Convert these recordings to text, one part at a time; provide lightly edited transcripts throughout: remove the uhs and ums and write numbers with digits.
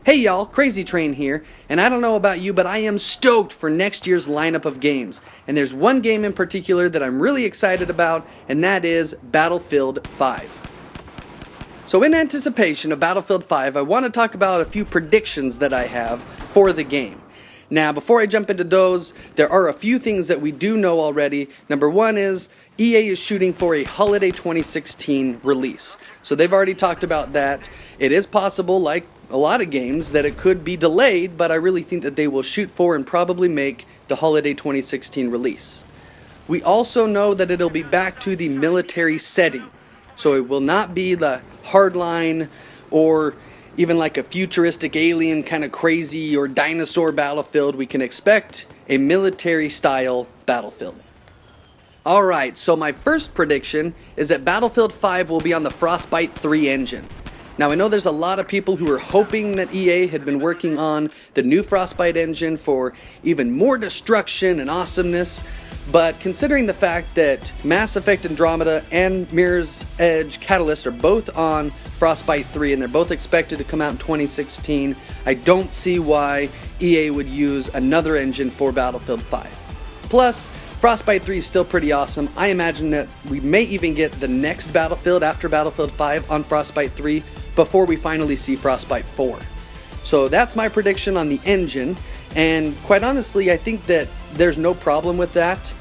Hey y'all, Crazy Train here, and I don't know about you, but I am stoked for next year's lineup of games. And there's one game in particular that I'm really excited about, and that is Battlefield 5. So in anticipation of Battlefield 5, I want to talk about a few predictions that I have for the game. Now, before I jump into those, there are a few things that we do know already. Number one is EA is shooting for a holiday 2016 release. So they've already talked about that. It is possible, like a lot of games, that it could be delayed, but I really think that they will shoot for and probably make the holiday 2016 release. We also know that it'll be back to the military setting. So it will not be the hardline or even like a futuristic alien kind of crazy or dinosaur battlefield. We can expect a military style battlefield. Alright, so my first prediction is that Battlefield 5 will be on the Frostbite III engine. Now I know there's a lot of people who are hoping that EA had been working on the new Frostbite engine for even more destruction and awesomeness, but considering the fact that Mass Effect Andromeda and Mirror's Edge Catalyst are both on Frostbite 3 and they're both expected to come out in 2016, I don't see why EA would use another engine for Battlefield 5. Plus, Frostbite 3 is still pretty awesome. I imagine that we may even get the next Battlefield after Battlefield 5 on Frostbite 3 before we finally see Frostbite 4. So that's my prediction on the engine, and quite honestly, I think that there's no problem with that.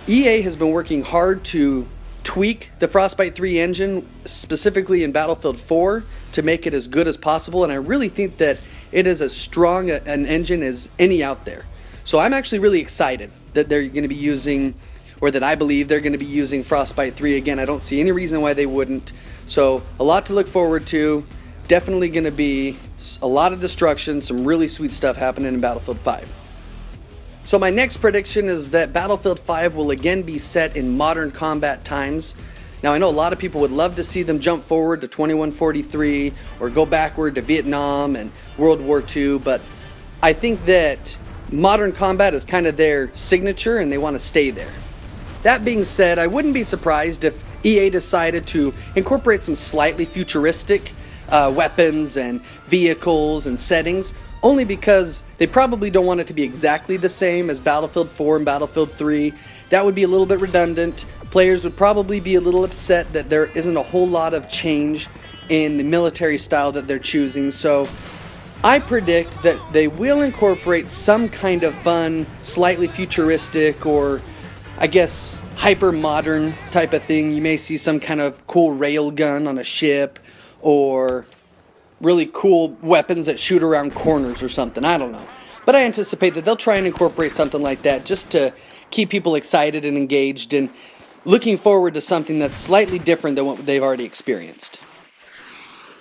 EA has been working hard to tweak the Frostbite 3 engine, specifically in Battlefield 4, to make it as good as possible, and I really think that it is as strong an engine as any out there. So I'm actually really excited that they're going to be using, or that I believe they're going to be using Frostbite 3 again. I don't see any reason why they wouldn't. So a lot to look forward to. Definitely going to be a lot of destruction, some really sweet stuff happening in Battlefield 5. So my next prediction is that Battlefield 5 will again be set in modern combat times. Now I know a lot of people would love to see them jump forward to 2143 or go backward to Vietnam and World War II, but I think that modern combat is kind of their signature and they want to stay there. That being said, I wouldn't be surprised if EA decided to incorporate some slightly futuristic weapons and vehicles and settings, only because they probably don't want it to be exactly the same as Battlefield 4 and Battlefield 3. That would be a little bit redundant. Players would probably be a little upset that there isn't a whole lot of change in the military style that they're choosing. So I predict that they will incorporate some kind of fun, slightly futuristic, or I guess hyper-modern type of thing. You may see some kind of cool railgun on a ship, or really cool weapons that shoot around corners or something. I don't know. But I anticipate that they'll try and incorporate something like that just to keep people excited and engaged and looking forward to something that's slightly different than what they've already experienced.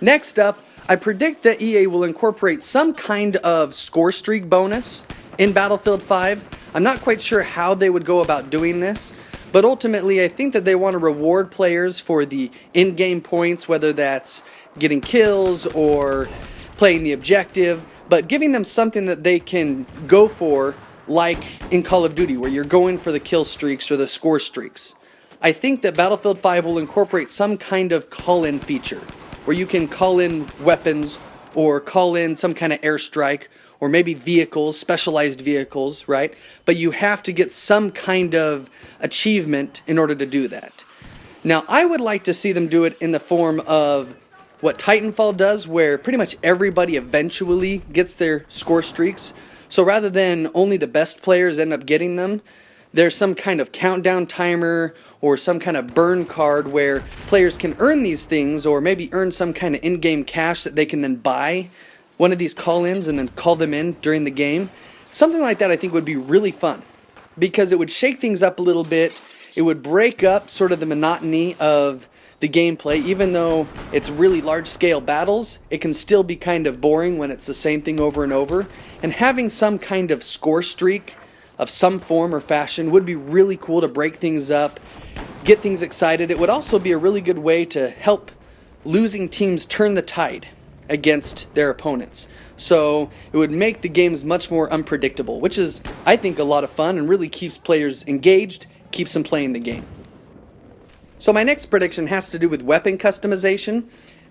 Next up, I predict that EA will incorporate some kind of Scorestreak bonus in Battlefield 5. I'm not quite sure how they would go about doing this, but ultimately I think that they want to reward players for the in-game points, whether that's getting kills or playing the objective, but giving them something that they can go for, like in Call of Duty, where you're going for the kill streaks or the score streaks. I think that Battlefield 5 will incorporate some kind of call-in feature, where you can call in weapons or call in some kind of airstrike or maybe vehicles, specialized vehicles, right? But you have to get some kind of achievement in order to do that. Now, I would like to see them do it in the form of what Titanfall does, where pretty much everybody eventually gets their score streaks. So rather than only the best players end up getting them, there's some kind of countdown timer or some kind of burn card where players can earn these things, or maybe earn some kind of in-game cash that they can then buy one of these call-ins and then call them in during the game. Something like that I think would be really fun, because it would shake things up a little bit. It would break up sort of the monotony of the gameplay. Even though it's really large-scale battles, it can still be kind of boring when it's the same thing over and over. And having some kind of score streak of some form or fashion would be really cool to break things up, get things excited. It would also be a really good way to help losing teams turn the tide against their opponents. So it would make the games much more unpredictable, which is, I think, a lot of fun and really keeps players engaged, keeps them playing the game. So my next prediction has to do with weapon customization.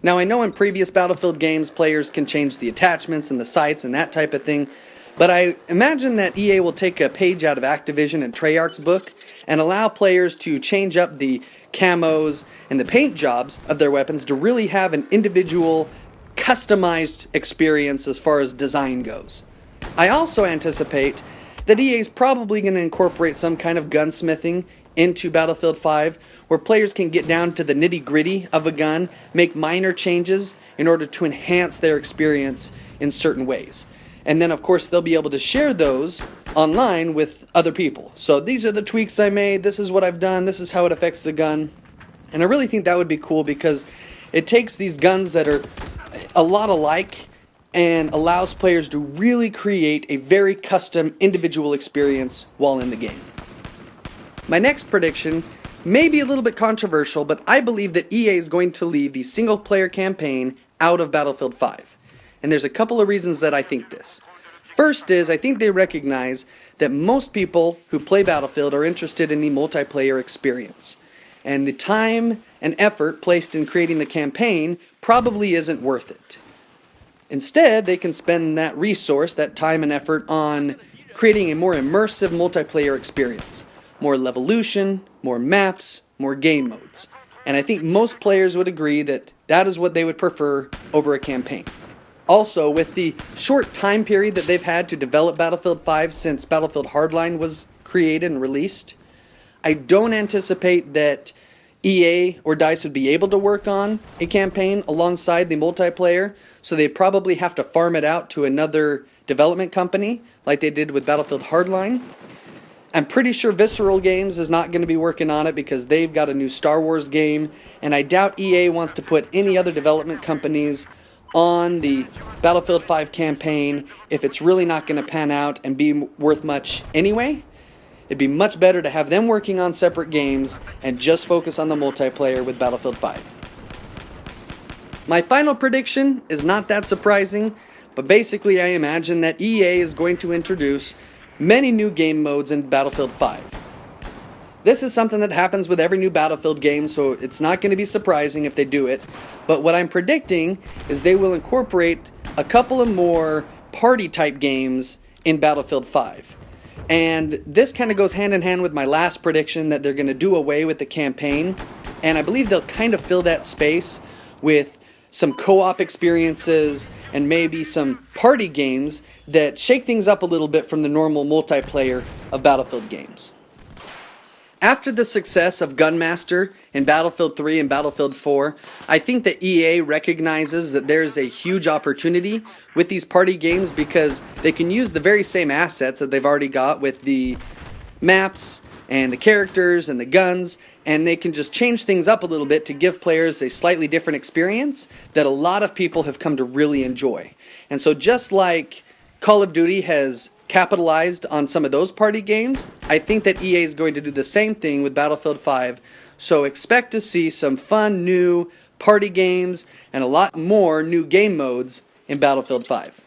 Now, I know in previous Battlefield games, players can change the attachments and the sights and that type of thing, but I imagine that EA will take a page out of Activision and Treyarch's book and allow players to change up the camos and the paint jobs of their weapons to really have an individual, customized experience as far as design goes. I also anticipate that EA is probably going to incorporate some kind of gunsmithing into Battlefield 5, where players can get down to the nitty-gritty of a gun, make minor changes in order to enhance their experience in certain ways. And then, of course, they'll be able to share those online with other people. So these are the tweaks I made, this is what I've done, this is how it affects the gun. And I really think that would be cool because it takes these guns that are a lot alike and allows players to really create a very custom individual experience while in the game. My next prediction may be a little bit controversial, but I believe that EA is going to leave the single player campaign out of Battlefield 5. And there's a couple of reasons that I think this. First is, I think they recognize that most people who play Battlefield are interested in the multiplayer experience. And the time and effort placed in creating the campaign probably isn't worth it. Instead, they can spend that resource, that time and effort, on creating a more immersive multiplayer experience. More levolution, more maps, more game modes. And I think most players would agree that that is what they would prefer over a campaign. Also, with the short time period that they've had to develop Battlefield 5 since Battlefield Hardline was created and released, I don't anticipate that EA or DICE would be able to work on a campaign alongside the multiplayer, so they probably have to farm it out to another development company like they did with Battlefield Hardline. I'm pretty sure Visceral Games is not going to be working on it because they've got a new Star Wars game, and I doubt EA wants to put any other development companies on the Battlefield 5 campaign if it's really not going to pan out and be worth much anyway. It'd be much better to have them working on separate games and just focus on the multiplayer with Battlefield 5. My final prediction is not that surprising, but basically I imagine that EA is going to introduce many new game modes in Battlefield 5. This is something that happens with every new Battlefield game, so it's not going to be surprising if they do it. But what I'm predicting is they will incorporate a couple of more party-type games in Battlefield 5. And this kind of goes hand in hand with my last prediction that they're going to do away with the campaign. And I believe they'll kind of fill that space with some co-op experiences and maybe some party games that shake things up a little bit from the normal multiplayer of Battlefield games. After the success of Gunmaster in Battlefield 3 and Battlefield 4, I think that EA recognizes that there's a huge opportunity with these party games because they can use the very same assets that they've already got with the maps and the characters and the guns, and they can just change things up a little bit to give players a slightly different experience that a lot of people have come to really enjoy. And so just like Call of Duty has capitalized on some of those party games, I think that EA is going to do the same thing with Battlefield 5, so expect to see some fun new party games and a lot more new game modes in Battlefield 5.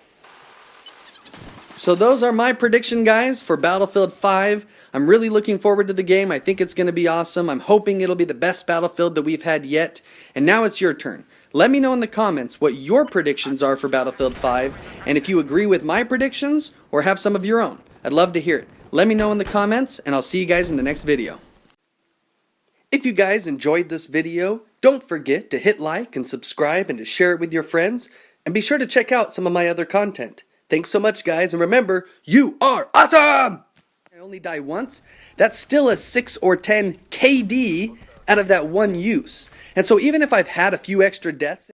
So those are my prediction, guys, for Battlefield 5. I'm really looking forward to the game. I think it's going to be awesome. I'm hoping it'll be the best Battlefield that we've had yet. And now it's your turn. Let me know in the comments what your predictions are for Battlefield 5, and if you agree with my predictions or have some of your own. I'd love to hear it. Let me know in the comments, and I'll see you guys in the next video. If you guys enjoyed this video, don't forget to hit like and subscribe and to share it with your friends, and be sure to check out some of my other content. Thanks so much, guys, and remember, you are awesome! I only die once. That's still a 6 or 10 KD out of that one use. And so even if I've had a few extra deaths